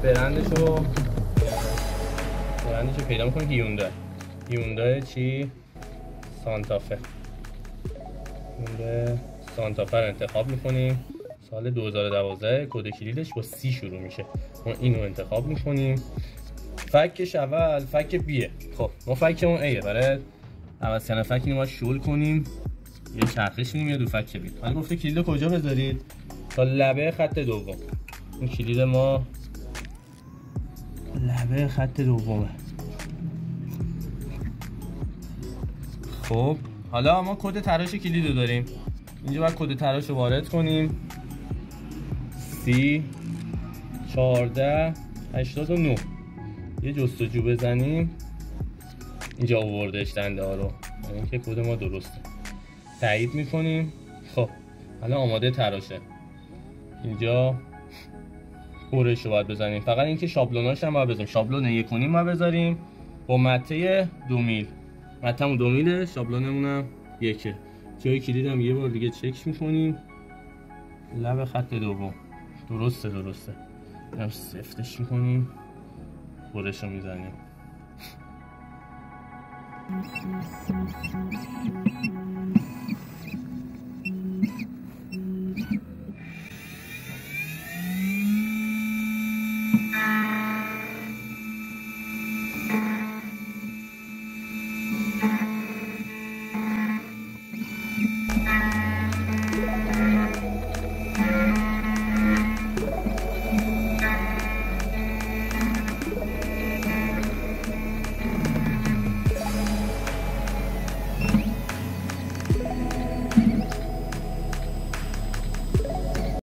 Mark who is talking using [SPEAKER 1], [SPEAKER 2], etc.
[SPEAKER 1] برندشو پیدا میکنیم. هیوندای چی؟ سانتافه. هیوندای سانتافه رو انتخاب میکنیم. سال 2012. کد کلیدش با C شروع میشه. ما اینو انتخاب میکنیم. فکش اول فک بیه. خب ما فکمون ایه. برای عوض کردن فک اینو باید شل کنیم. یه چرخش میاد رو فک بی. حالا گفته کلید کجا بذارید؟ تا لبه خط دوم. این کلید ما لبه خط دومه. خب حالا ما کد تراش کلید رو داریم. اینجا باید کد تراش رو وارد کنیم. 1489. یه جستجو بزنیم. اینجا آوردش دنده ها رو. یعنی که کد ما درسته. تایید میکنیم. خب حالا آماده تراشه. اینجا برش رو باید بزنیم. فقط اینکه شابلوناش هم باید بزنیم. شابلون 1.5 باید بذاریم با مته 2 میل. متهمون 2 میله، شابلونمون هم 1. جای کلید هم یه بار دیگه چک میکنیم. لب خط دوم درسته. اینم سفتش میکنیم. برش رو میزنیم.